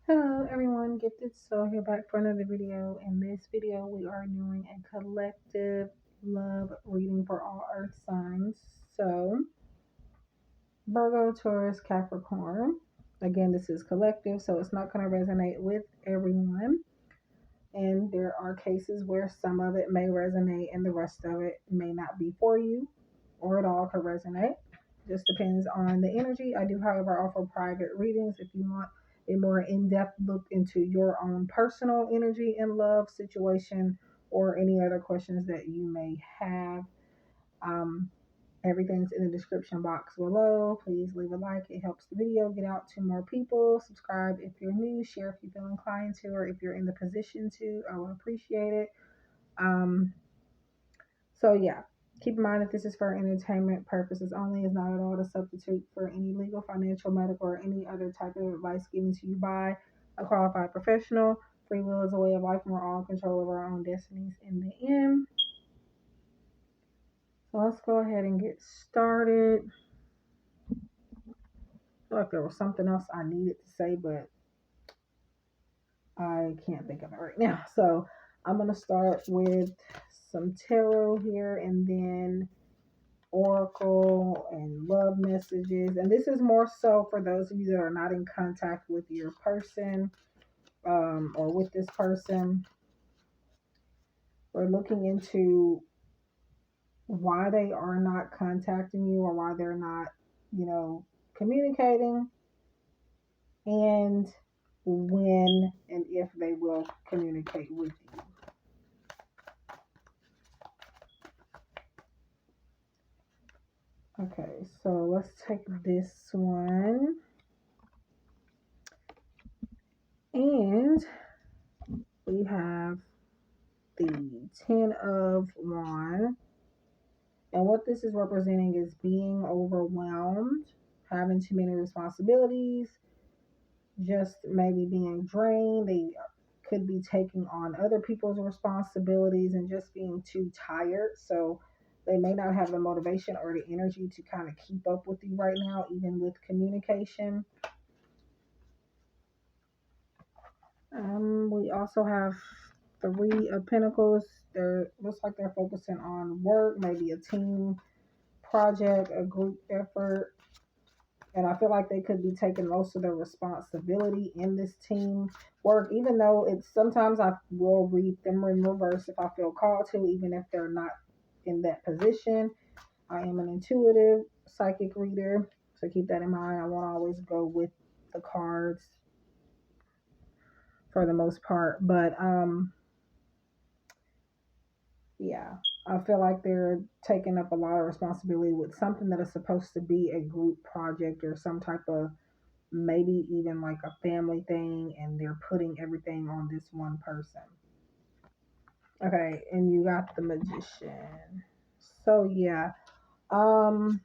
Hello everyone, Gifted Soul here back for another video. In this video, we are doing a collective love reading for all earth signs. So, Virgo, Taurus, Capricorn. Again, this is collective, so it's not going to resonate with everyone. And there are cases where some of it may resonate and the rest of it may not be for you, or it all could resonate. Just depends on the energy. I do, however, offer private readings if you want a more in-depth look into your own personal energy and love situation or any other questions that you may have. Um, Everything's in the description box below. Please leave a like. It helps the video get out to more people. Subscribe if you're new. Share if you feel inclined to, or if you're in the position to. I would appreciate it. Um, so yeah, keep in mind that this is for entertainment purposes only. Is not at all a substitute for any legal, financial, medical, or any other type of advice given to you by a qualified professional. Free will is a way of life, and we're all in control of our own destinies in the end. So let's go ahead and get started. I feel like there was something else I needed to say, but I can't think of it right now. So I'm going to start with some tarot here and then oracle and love messages. And this is more so for those of you that are not in contact with your person or with this person. We're looking into why they are not contacting you or why they're not, communicating, and when and if they will communicate with you. Okay, so let's take this one. And we have the 10 of Wands. And what this is representing is being overwhelmed, having too many responsibilities, just maybe being drained. They could be taking on other people's responsibilities and just being too tired. So they may not have the motivation or the energy to kind of keep up with you right now, even with communication. We also have 3 of Pentacles. They're looks like they're focusing on work, maybe a team project, a group effort. And I feel like they could be taking most of the responsibility in this team work, even though it's sometimes I will read them in reverse if I feel called to, even if they're not in that position. I am an intuitive psychic reader, so keep that in mind. I won't always go with the cards for the most part, but yeah, I feel like they're taking up a lot of responsibility with something that is supposed to be a group project or some type of maybe even like a family thing, and they're putting everything on this one person. Okay, and you got the Magician. So yeah, um,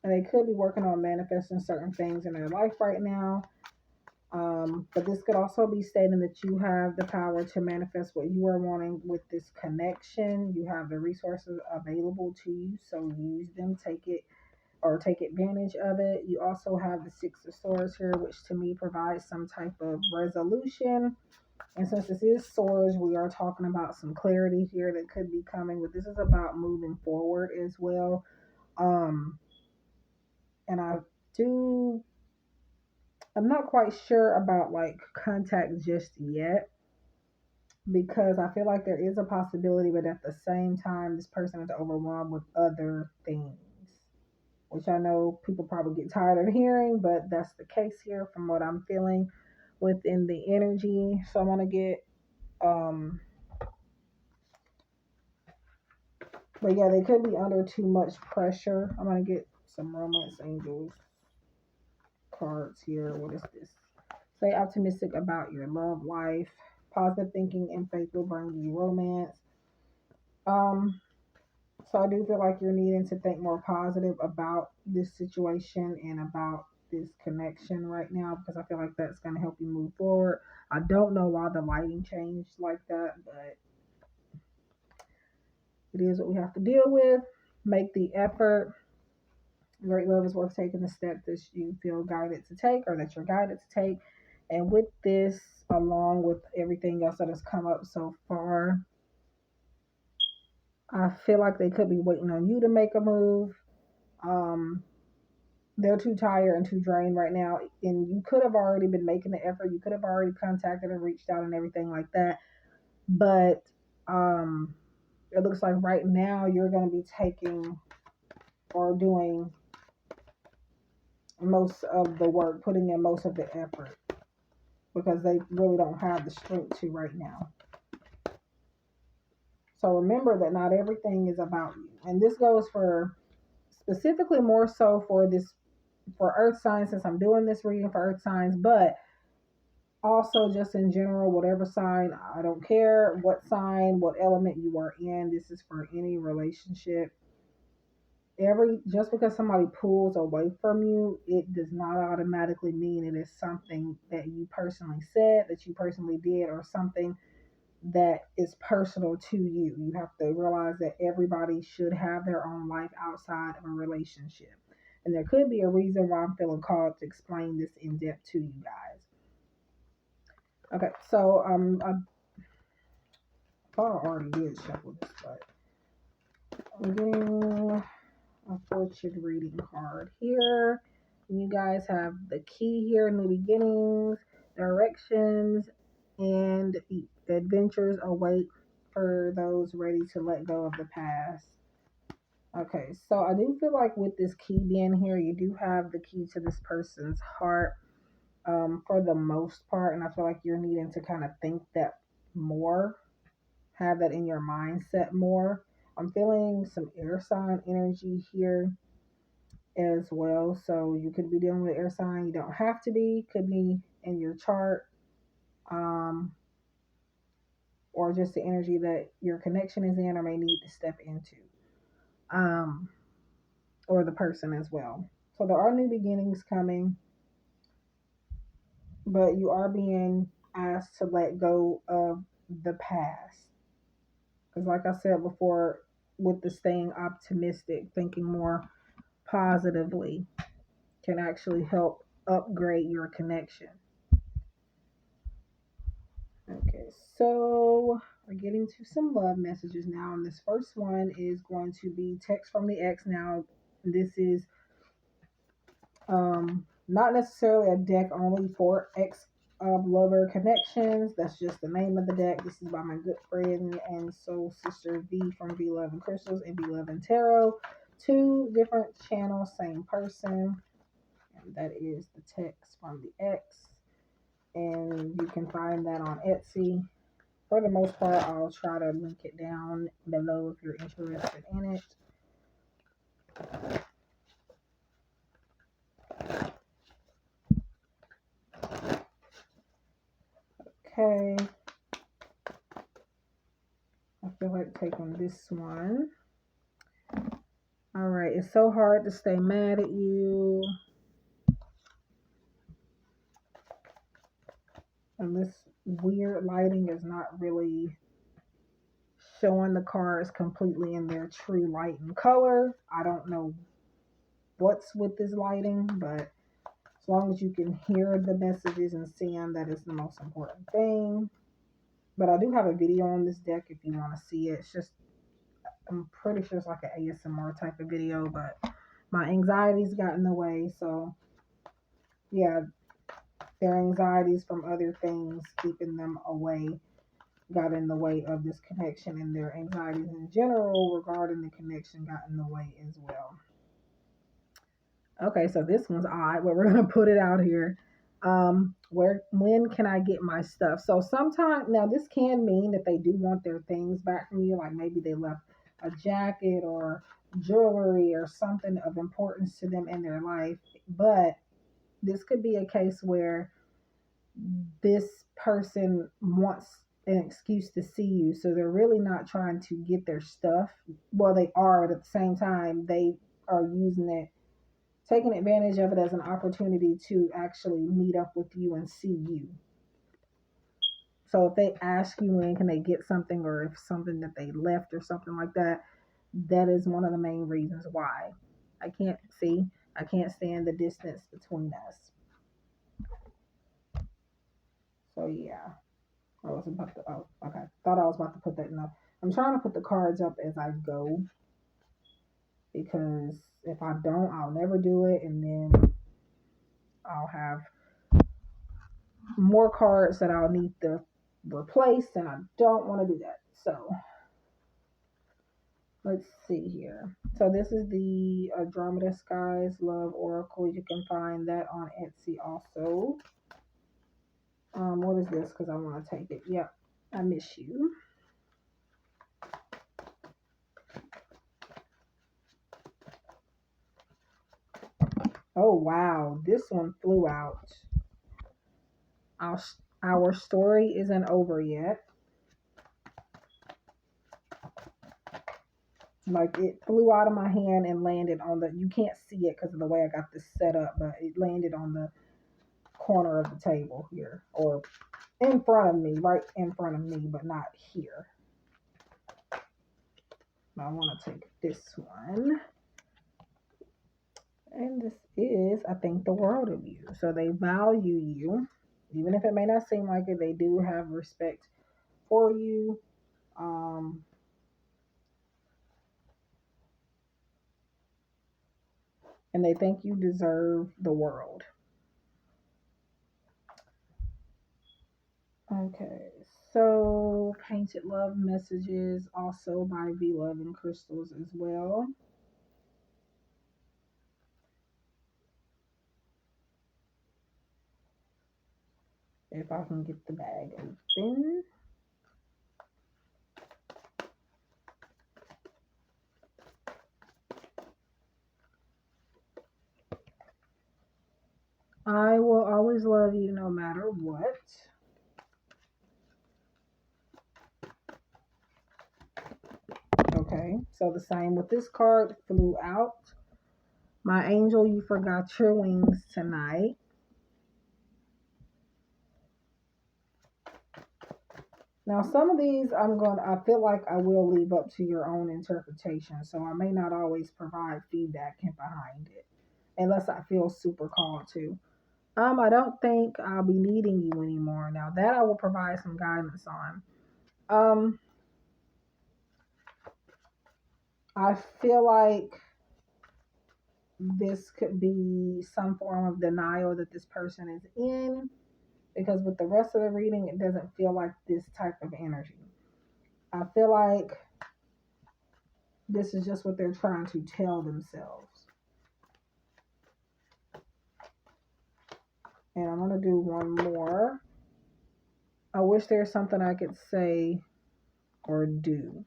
they could be working on manifesting certain things in their life right now. But this could also be stating that you have the power to manifest what you are wanting with this connection. You have the resources available to you, so use them, take advantage of it. You also have the Six of Swords here, which to me provides some type of resolution. And since this is swords, we are talking about some clarity here that could be coming, but this is about moving forward as well. And I'm not quite sure about like contact just yet, because I feel like there is a possibility, but at the same time, this person is overwhelmed with other things, which I know people probably get tired of hearing, but that's the case here from what I'm feeling within the energy. So I'm gonna get but yeah, they could be under too much pressure. I'm gonna get some romance angels cards here. What is this? Stay optimistic about your love life. Positive thinking and faith will bring you romance. Um, so I do feel like you're needing to think more positive about this situation and about this connection right now, because I feel like that's gonna help you move forward. I don't know why the lighting changed like that, but it is what we have to deal with. Make the effort. Great love is worth taking the step that you feel guided to take or that you're guided to take. And with this, along with everything else that has come up so far, I feel like they could be waiting on you to make a move. Um, they're too tired and too drained right now. And you could have already been making the effort. You could have already contacted and reached out and everything like that. But um, it looks like right now you're going to be taking or doing most of the work, putting in most of the effort because they really don't have the strength to right now. So remember that not everything is about you. And this goes for specifically more so for this for earth signs since I'm doing this reading for earth signs, but also just in general, whatever sign, I don't care what sign, what element you are in, this is for any relationship. Every just because somebody pulls away from you, it does not automatically mean it is something that you personally said, that you personally did, or something that is personal to you. You have to realize that everybody should have their own life outside of a relationship. And there could be a reason why I'm feeling called to explain this in depth to you guys. Okay, so I thought I already did shuffle this, but I'm getting a fortune reading card here. You guys have the key here, new beginnings, directions, and adventures await for those ready to let go of the past. Okay, so I do feel like with this key being here, you do have the key to this person's heart for the most part, and I feel like you're needing to kind of think that more, have that in your mindset more. I'm feeling some air sign energy here as well. So you could be dealing with air sign. You don't have to be. Could be in your chart, um, or just the energy that your connection is in, or may need to step into, um, or the person as well. So there are new beginnings coming, but you are being asked to let go of the past. Because, like I said before, with the staying optimistic, thinking more positively can actually help upgrade your connection. Okay, so we're getting to some love messages now, and this first one is going to be text from the ex. Now, this is not necessarily a deck only for ex lover connections. That's just the name of the deck. This is by my good friend and soul sister V from V Love and Crystals and V Love and Tarot. Two different channels, same person, and that is the text from the ex. And you can find that on Etsy. For the most part, I'll try to link it down below if you're interested in it. Okay. I feel like taking this one. All right. It's so hard to stay mad at you. And this weird lighting is not really showing the cards completely in their true light and color. I don't know what's with this lighting, but as long as you can hear the messages and see them, that is the most important thing. But I do have a video on this deck if you want to see it. It's just, I'm pretty sure it's like an ASMR type of video, but my anxieties got in the way. So yeah, their anxieties from other things keeping them away got in the way of this connection, and their anxieties in general regarding the connection got in the way as well. Okay, so this one's odd, but we're gonna put it out here. When can I get my stuff? So sometimes now this can mean that they do want their things back from you, like maybe they left a jacket or jewelry or something of importance to them in their life. But this could be a case where this person wants an excuse to see you, so they're really not trying to get their stuff. Well, they are, but at the same time, they are using it, taking advantage of it as an opportunity to actually meet up with you and see you. So if they ask you when can they get something, or if something that they left or something like that, that is one of the main reasons why. I can't stand the distance between us. So yeah, I was about to. Oh, okay. Thought I was about to put that in. I'm trying to put the cards up as I go because if I don't, I'll never do it, and then I'll have more cards that I'll need to replace, and I don't want to do that. So let's see here. So this is the Andromeda Skies Love Oracle. You can find that on Etsy also. What is this? Because I want to take it. Yep, I miss you. Oh wow, this one flew out. Our story isn't over yet. Like it flew out of my hand and landed on the. You can't see it because of the way I got this set up, but it landed on the corner of the table here, or in front of me, right in front of me, but not here. I want to take this one. And this is, I think, the world of you. So they value you. Even if it may not seem like it, they do have respect for you. And they think you deserve the world. Okay, so Painted Love Messages, also by V Love and Crystals as well. If I can get the bag open. I will always love you no matter what. Okay, so the same with this card, flew out. My angel, you forgot your wings tonight. Now, some of these I feel like I will leave up to your own interpretation. So I may not always provide feedback behind it unless I feel super called to. I don't think I'll be needing you anymore. Now that I will provide some guidance on. I feel like this could be some form of denial that this person is in because with the rest of the reading, it doesn't feel like this type of energy. I feel like this is just what they're trying to tell themselves. And I'm going to do one more. I wish there's something I could say or do.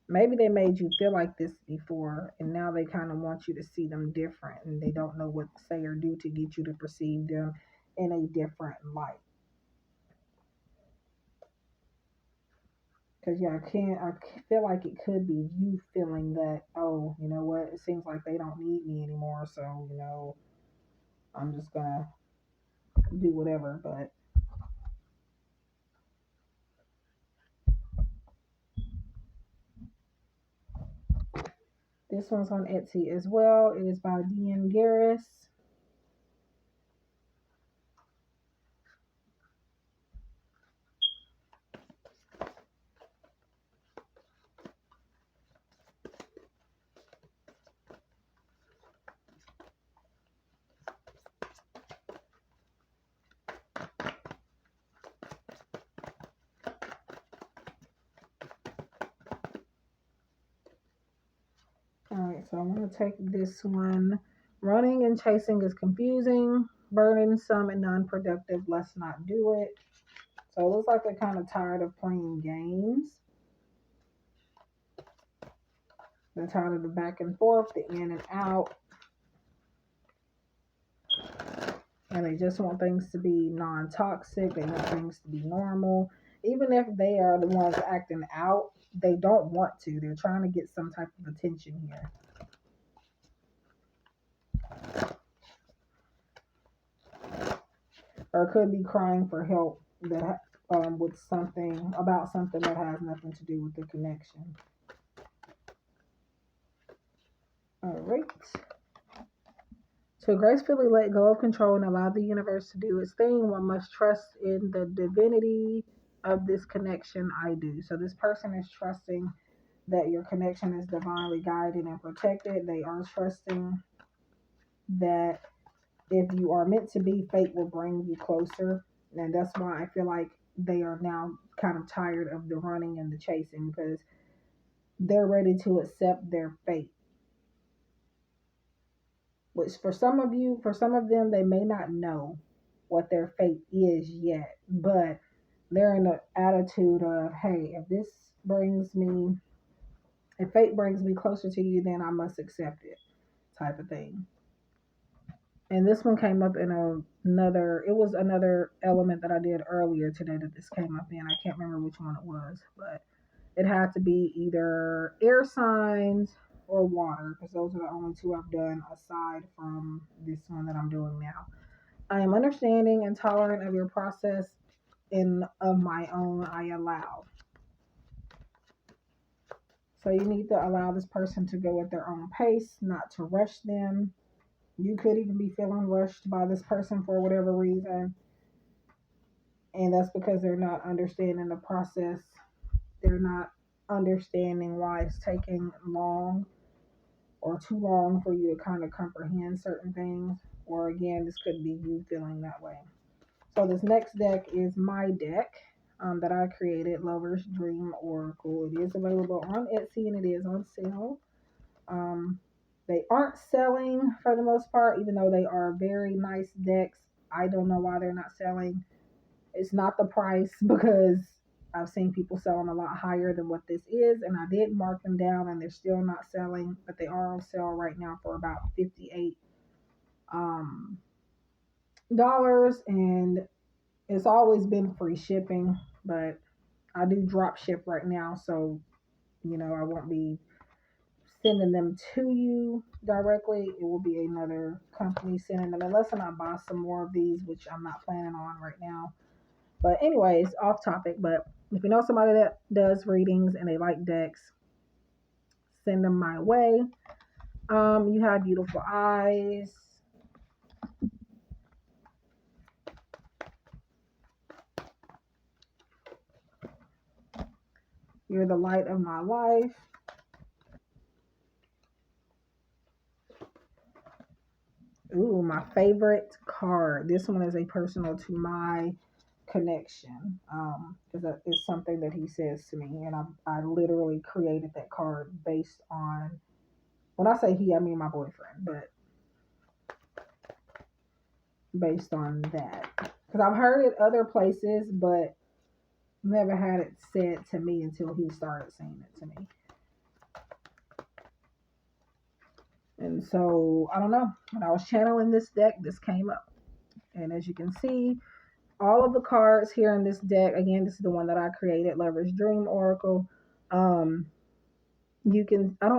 Maybe they made you feel like this before, and now they kind of want you to see them different, and they don't know what to say or do to get you to perceive them in a different light. Because yeah, I feel like it could be you feeling that, oh, you know what, it seems like they don't need me anymore, so, I'm just gonna do whatever. But this one's on Etsy as well. It is by Dean Garris. Alright, so I'm going to take this one. Running and chasing is confusing, burdensome, and non-productive. Let's not do it. So it looks like they're kind of tired of playing games. They're tired of the back and forth, the in and out. And they just want things to be non-toxic. They want things to be normal. Even if they are the ones acting out, they don't want to. They're trying to get some type of attention here. Or could be crying for help that with something about something that has nothing to do with the connection. All right. To gracefully let go of control and allow the universe to do its thing, one must trust in the divinity of this connection. I do. So this person is trusting that your connection is divinely guided and protected. They are trusting that if you are meant to be, fate will bring you closer. And that's why I feel like they are now kind of tired of the running and the chasing, because they're ready to accept their fate. Which for some of you, for some of them, they may not know what their fate is yet, but they're in the attitude of, hey, if fate brings me closer to you, then I must accept it, type of thing. And this one came up in it was another element that I did earlier today that this came up in. I can't remember which one it was, but it had to be either air signs or water, because those are the only two I've done aside from this one that I'm doing now. I am understanding and tolerant of your process and of my own. I allow. So you need to allow this person to go at their own pace, not to rush them. You could even be feeling rushed by this person for whatever reason. And that's because they're not understanding the process. They're not understanding why it's taking long or too long for you to kind of comprehend certain things. Or again, this could be you feeling that way. So this next deck is my deck that I created, Lover's Dream Oracle. It is available on Etsy and it is on sale. They aren't selling for the most part, even though they are very nice decks. I don't know why they're not selling. It's not the price, because I've seen people selling a lot higher than what this is, and I did mark them down and they're still not selling, but they are on sale right now for about $58 dollars, and it's always been free shipping, but I do drop ship right now, so I won't be sending them to you directly. It will be another company sending them, unless I buy some more of these, which I'm not planning on right now. But anyways, off topic, but if you know somebody that does readings and they like decks, send them my way. You have beautiful eyes. You're the light of my life. Ooh, my favorite card. This one is a personal to my connection. Because it's something that he says to me, and I literally created that card based on. When I say he, I mean my boyfriend, but based on that. Because I've heard it other places, but never had it said to me until he started saying it to me. And so, I don't know. When I was channeling this deck, this came up. And as you can see, all of the cards here in this deck, again, this is the one that I created, Lover's Dream Oracle. I don't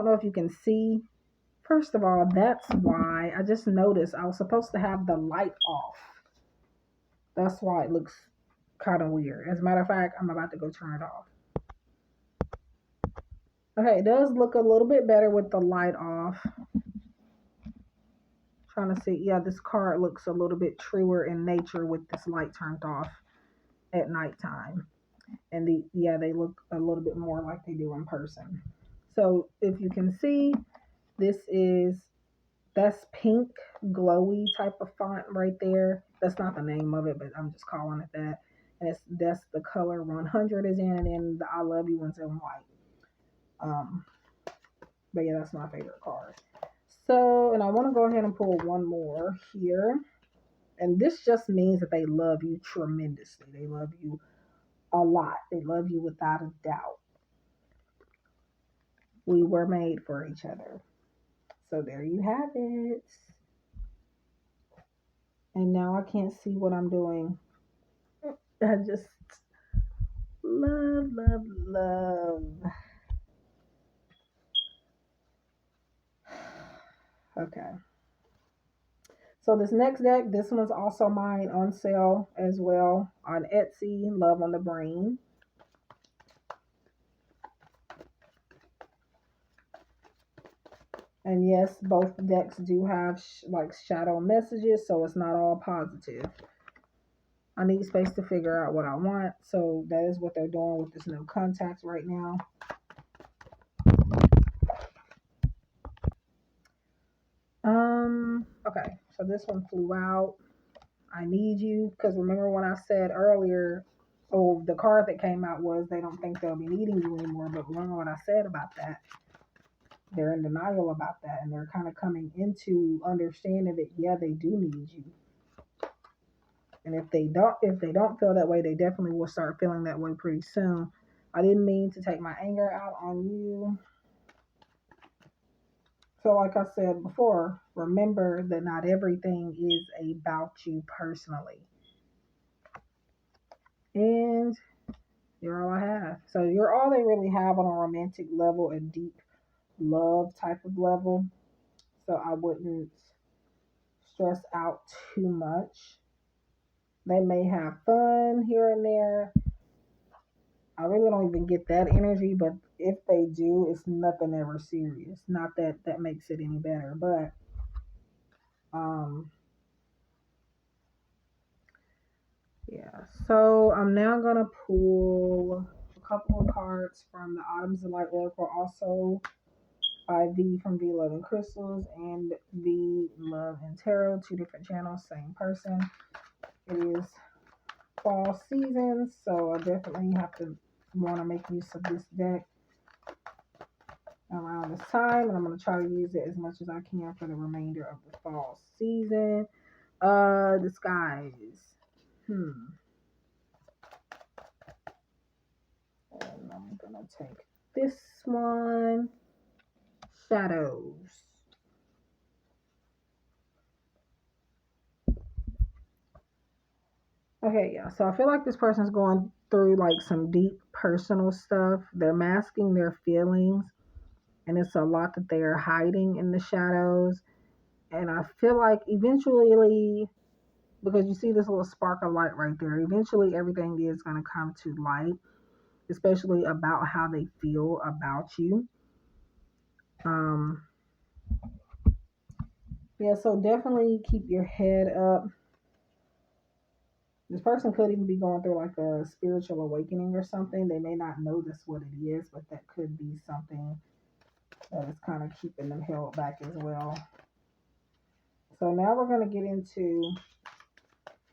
know if you can see. First of all, that's why I just noticed I was supposed to have the light off. That's why it looks kind of weird. As a matter of fact, I'm about to go turn it off. Okay, it does look a little bit better with the light off. Trying to see, yeah, this card looks a little bit truer in nature with this light turned off at nighttime. And they look a little bit more like they do in person. So if you can see, that's pink, glowy type of font right there. That's not the name of it, but I'm just calling it that. And that's the color 100 is in, and then the I love you one's in white. But yeah, that's my favorite card. So, and I want to go ahead and pull one more here. And this just means that they love you tremendously. They love you a lot. They love you without a doubt. We were made for each other. So there you have it. And now I can't see what I'm doing. I just love, love, love. Okay. So this next deck, this one's also mine, on sale as well on Etsy, Love on the Brain. And yes, both decks do have like shadow messages, so it's not all positive. I need space to figure out what I want, so that is what they're doing with this no contact right now. Okay, so this one flew out. I need you, because remember when I said earlier, oh, the card that came out was they don't think they'll be needing you anymore, but remember what I said about that? They're in denial about that, and they're kind of coming into understanding that, yeah, they do need you. And if they don't feel that way, they definitely will start feeling that way pretty soon. I didn't mean to take my anger out on you. So like I said before, remember that not everything is about you personally. And you're all I have. So you're all they really have on a romantic level, a deep love type of level. So I wouldn't stress out too much. They may have fun here and there. I really don't even get that energy, but if they do, it's nothing ever serious. Not that that makes it any better, but um yeah. So I'm now gonna pull a couple of cards from the Autumn's Delight Oracle, also by V from V Love and Crystals and V Love and Tarot, two different channels, same person. It is fall season, so I definitely have to want to make use of this deck around this time, and I'm going to try to use it as much as I can for the remainder of the fall season. Disguise. And I'm going to take this one. Shadows. Okay, yeah. So I feel like this person's going through like some deep personal stuff. They're masking their feelings, and it's a lot that they are hiding in the shadows. And I feel like eventually, because you see this little spark of light right there, eventually everything is going to come to light, especially about how they feel about you. Um, yeah, so definitely keep your head up. This person could even be going through like a spiritual awakening or something. They may not know this what it is, but that could be something that is kind of keeping them held back as well. So now we're going to get into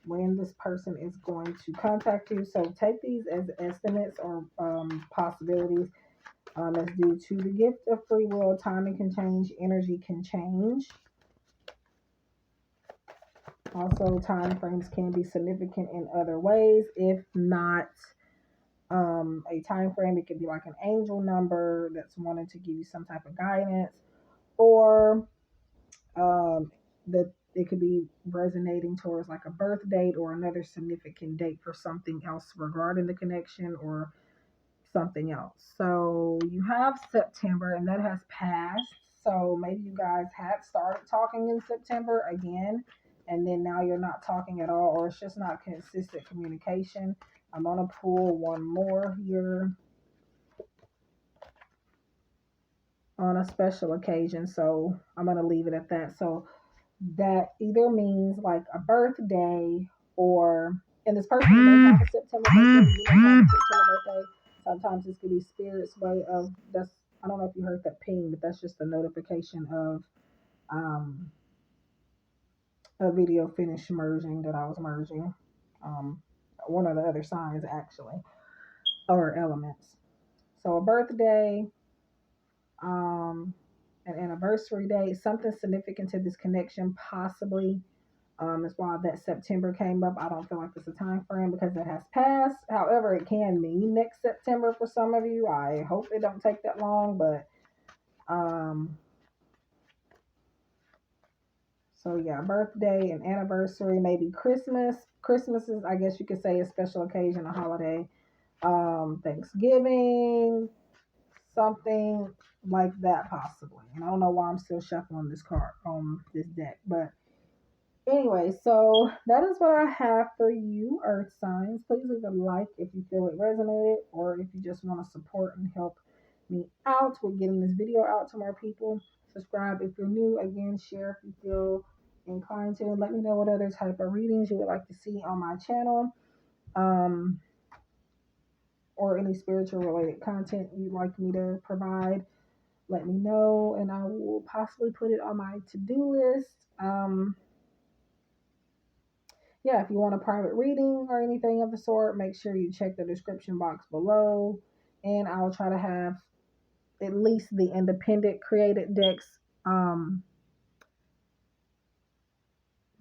when this person is going to contact you. So take these as estimates or possibilities. As due to the gift of free will, timing can change, energy can change. Also, time frames can be significant in other ways. If not a time frame, it could be like an angel number that's wanting to give you some type of guidance, or that it could be resonating towards like a birth date or another significant date for something else regarding the connection or something else. So you have September, and that has passed. So maybe you guys had started talking in September again, and then now you're not talking at all, or it's just not consistent communication. I'm gonna pull one more here on a special occasion. So I'm gonna leave it at that. So that either means like a birthday, or and this person may have a September birthday, you may have a September birthday. Sometimes this could be spirit's way of that's I don't know if you heard that ping, but that's just a notification of um a video finished merging that I was merging. Um one of the other signs actually, or elements. So a birthday, um an anniversary date, something significant to this connection, possibly. As why that September came up. I don't feel like it's a time frame because it has passed. However, it can mean next September for some of you. I hope it don't take that long, but so yeah, birthday and anniversary, maybe Christmas. Christmas is, I guess you could say, a special occasion, a holiday. Thanksgiving, something like that possibly. And I don't know why I'm still shuffling this card on this deck, but anyway, so that is what I have for you, Earth signs. Please leave a like if you feel it resonated, or if you just want to support and help me out with getting this video out to more people. Subscribe if you're new. Again, share if you feel inclined to. Let me know what other type of readings you would like to see on my channel. Or any spiritual related content you'd like me to provide. Let me know, and I will possibly put it on my to-do list. Yeah, if you want a private reading or anything of the sort, make sure you check the description box below, and I'll try to have at least the independent created decks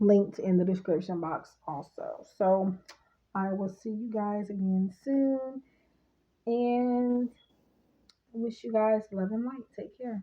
linked in the description box also. So I will see you guys again soon, and I wish you guys love and light. Take care.